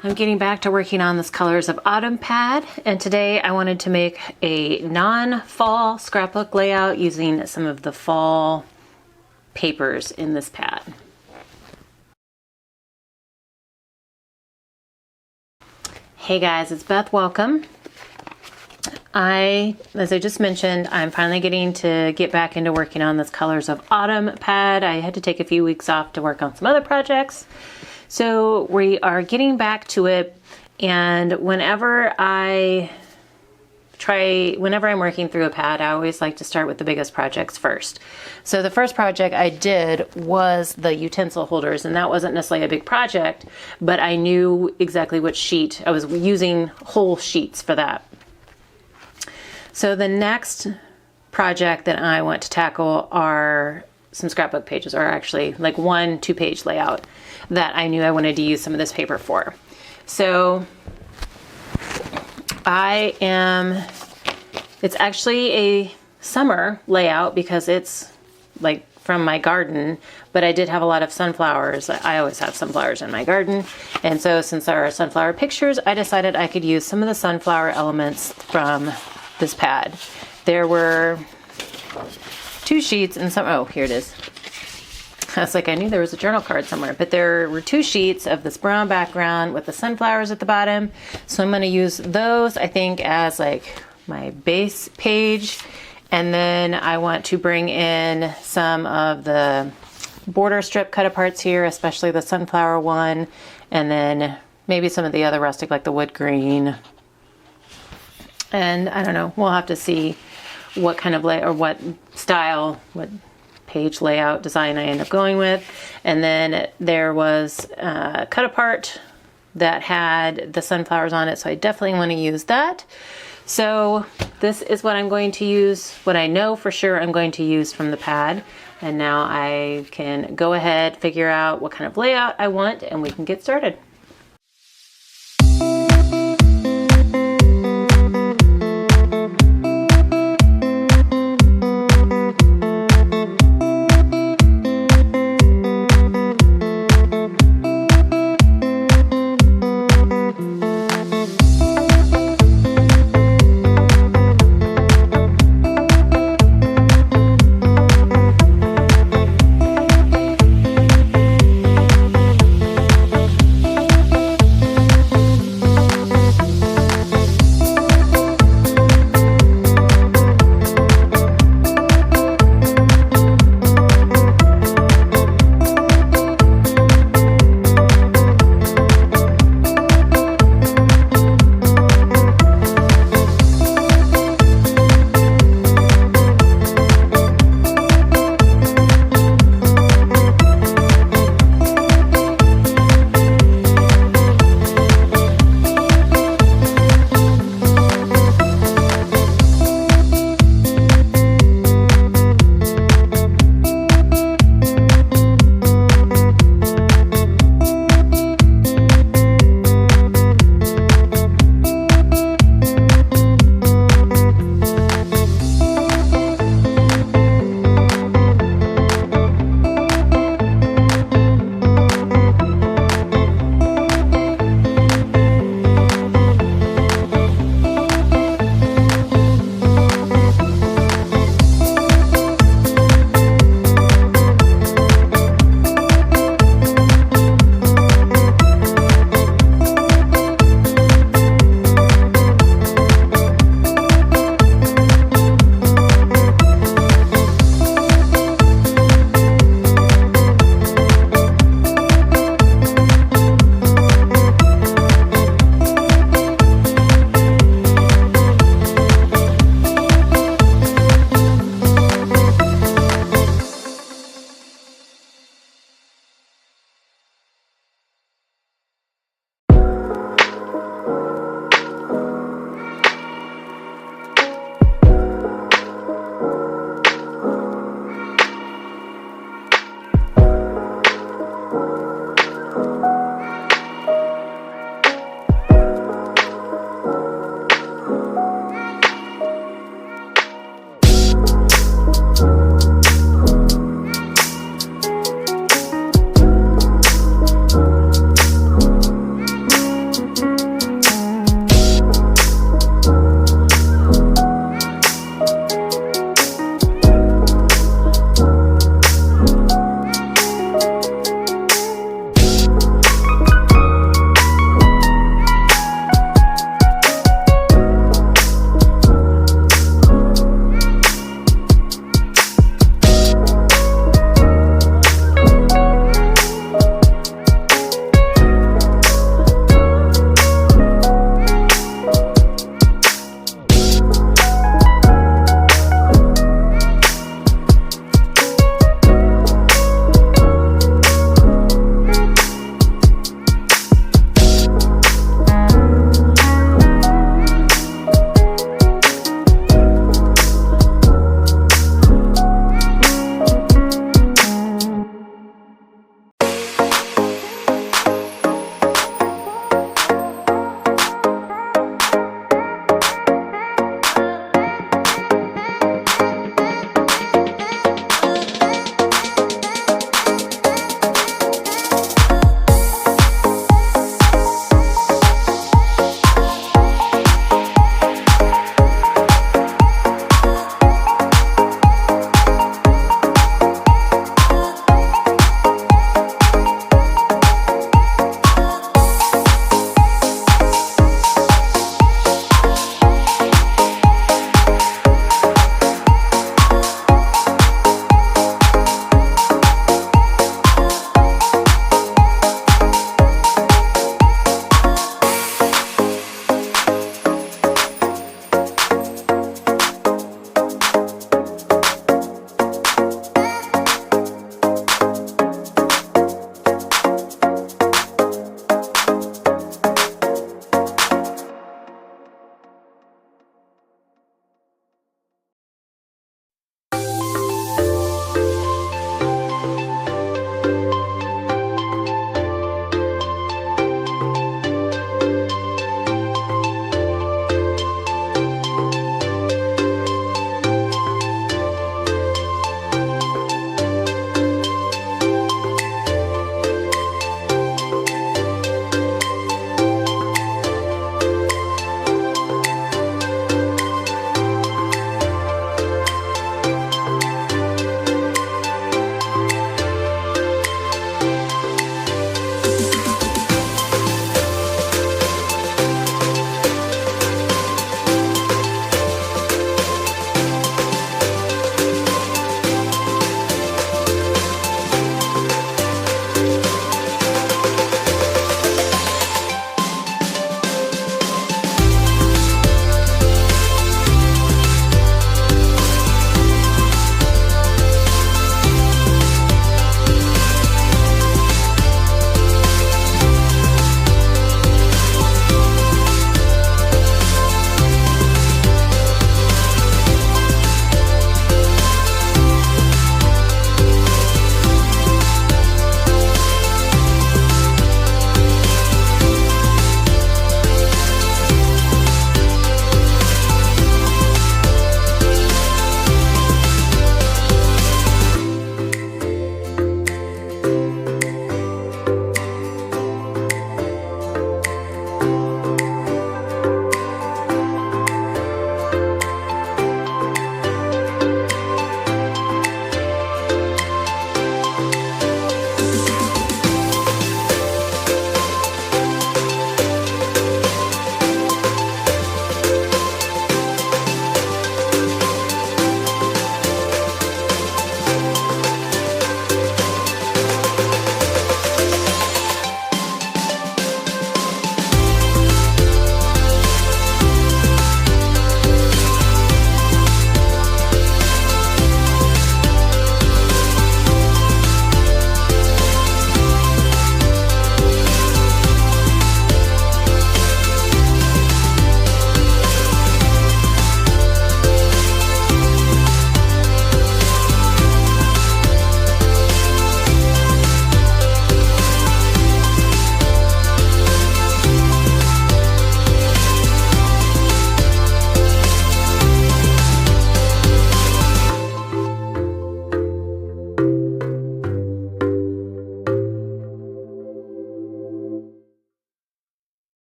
I'm getting back to working on this Colors of Autumn pad, and today I wanted to make a non-fall scrapbook layout using some of the fall papers in this pad. Hey guys, it's Beth, welcome. As I just mentioned, I'm finally getting to get back into working on this Colors of Autumn pad. I had to take a few weeks off to work on some other projects. So we are getting back to it, and whenever I'm working through a pad, I always like to start with the biggest projects first. So the first project I did was the utensil holders, and that wasn't necessarily a big project, but I knew exactly which sheet. I was using whole sheets for that. So the next project that I want to tackle are some scrapbook pages, or actually like 1 2-page layout that I knew I wanted to use some of this paper for. So it's actually a summer layout because it's like from my garden, but I did have a lot of sunflowers. I always have sunflowers in my garden. And so since there are sunflower pictures, I decided I could use some of the sunflower elements from this pad. There were 2 sheets and oh, here it is. I was like, I knew there was a journal card somewhere, but there were 2 sheets of this brown background with the sunflowers at the bottom. So I'm going to use those, I think, as like my base page. And then I want to bring in some of the border strip cut aparts here, especially the sunflower one. And then maybe some of the other rustic, like the wood green. And I don't know, we'll have to see what kind of what style, what page layout design I end up going with. And then there was a cut apart that had the sunflowers on it, so I definitely want to use that. So this is what I'm going to use, what I know for sure I'm going to use from the pad. And now I can go ahead, figure out what kind of layout I want, and we can get started.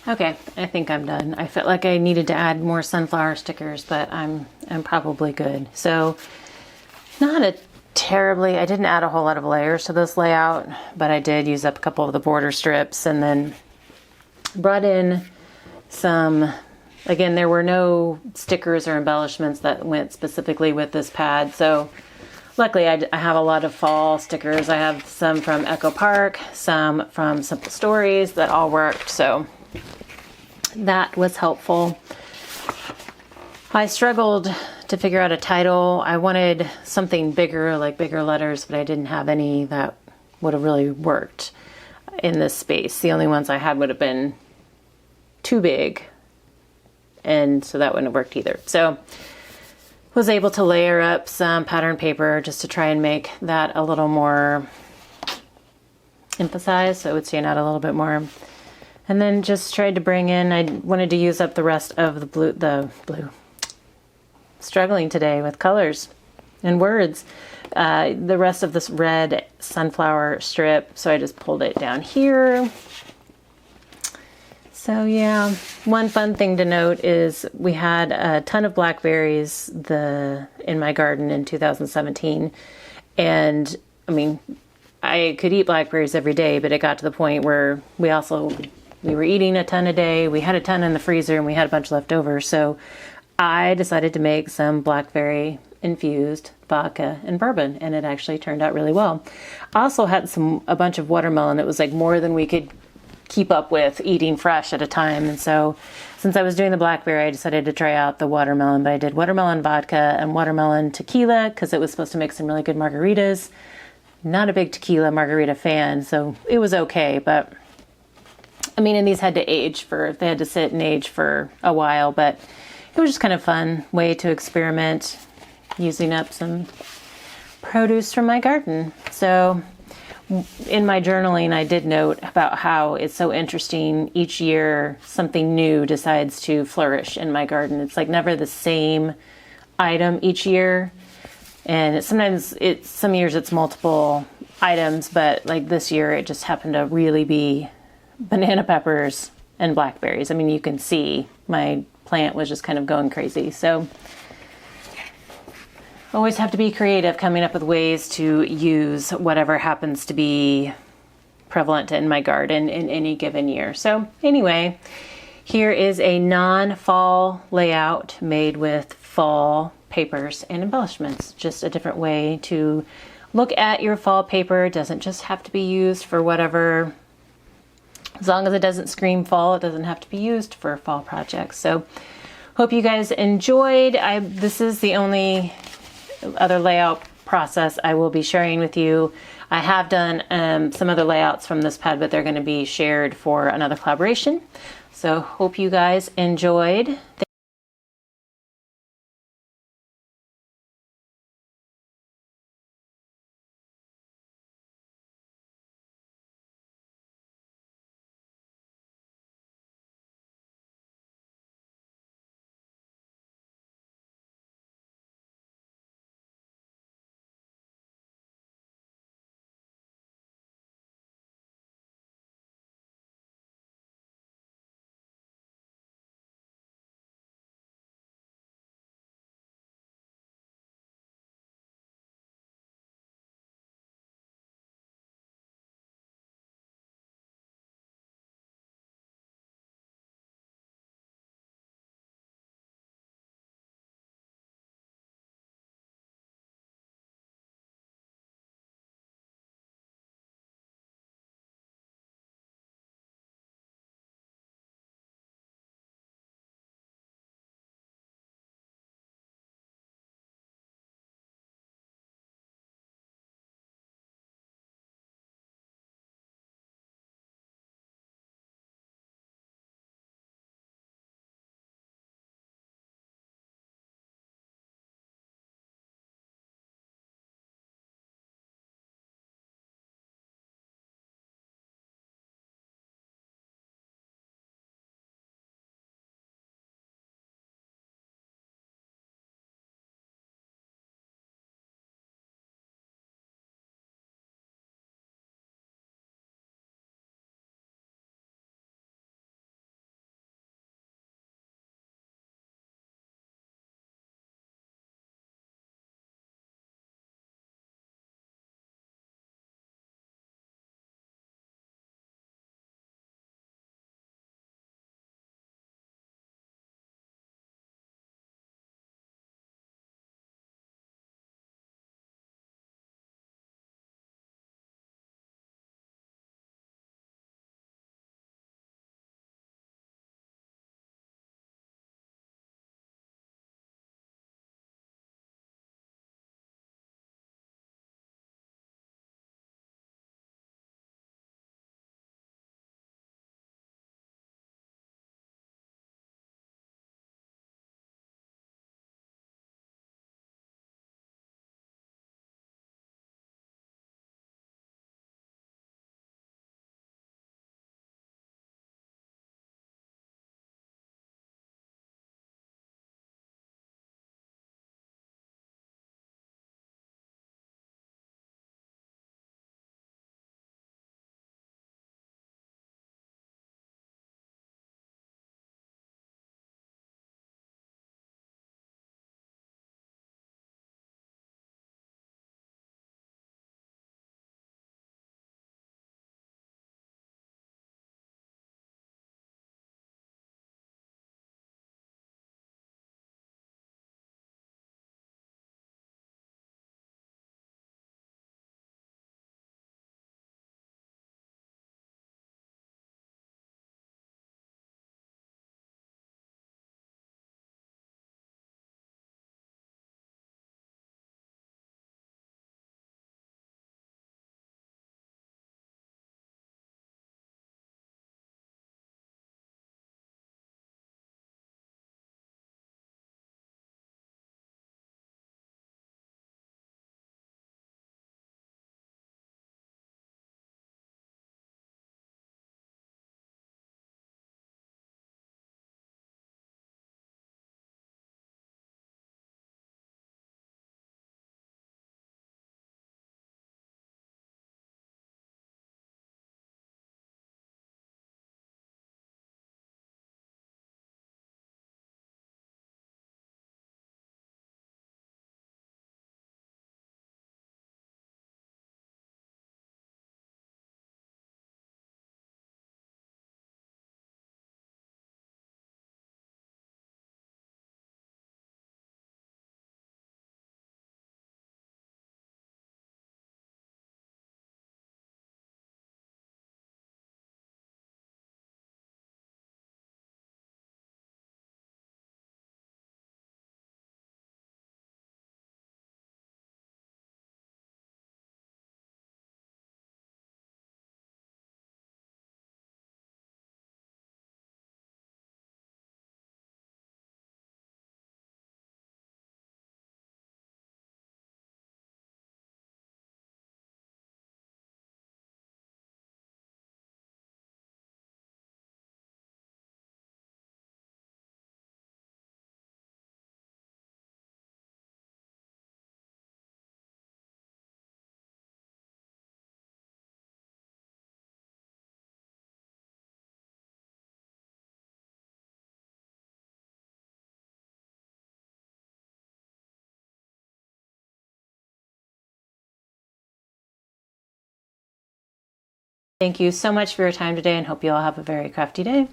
Okay, I think I'm done. I felt like I needed to add more sunflower stickers, but I'm probably good. So not a terribly, I didn't add a whole lot of layers to this layout, but I did use up a couple of the border strips and then brought in some, again, there were no stickers or embellishments that went specifically with this pad. So luckily I have a lot of fall stickers. I have some from Echo Park, some from Simple Stories that all worked. So that was helpful. I struggled to figure out a title. I wanted something bigger, like bigger letters, but I didn't have any that would have really worked in this space. The only ones I had would have been too big, and so that wouldn't have worked either. So was able to layer up some pattern paper just to try and make that a little more emphasized, so it would stand out a little bit more. And then just tried to bring in, I wanted to use up the rest of the blue. Struggling today with colors and words. The rest of this red sunflower strip, so I just pulled it down here. So yeah, one fun thing to note is we had a ton of blackberries in my garden in 2017. And I mean, I could eat blackberries every day, but it got to the point where we were eating a ton a day. We had a ton in the freezer and we had a bunch left over. So I decided to make some blackberry infused vodka and bourbon, and it actually turned out really well. I also had a bunch of watermelon. It was like more than we could keep up with eating fresh at a time. And so since I was doing the blackberry, I decided to try out the watermelon, but I did watermelon vodka and watermelon tequila because it was supposed to make some really good margaritas. Not a big tequila margarita fan, so it was okay, but I mean, and these had to they had to sit and age for a while, but it was just kind of fun way to experiment using up some produce from my garden. So in my journaling, I did note about how it's so interesting. Each year, something new decides to flourish in my garden. It's like never the same item each year. And some years it's multiple items, but like this year, it just happened to really be banana peppers and blackberries. I mean, you can see my plant was just kind of going crazy. So always have to be creative, coming up with ways to use whatever happens to be prevalent in my garden in any given year. So anyway, here is a non-fall layout made with fall papers and embellishments. Just a different way to look at your fall paper. It doesn't just have to be used for whatever. As long as it doesn't scream fall, it doesn't have to be used for fall projects. So hope you guys enjoyed. This is the only other layout process I will be sharing with you. I have done some other layouts from this pad, but they're going to be shared for another collaboration. So hope you guys enjoyed. Thank you so much for your time today, and hope you all have a very crafty day.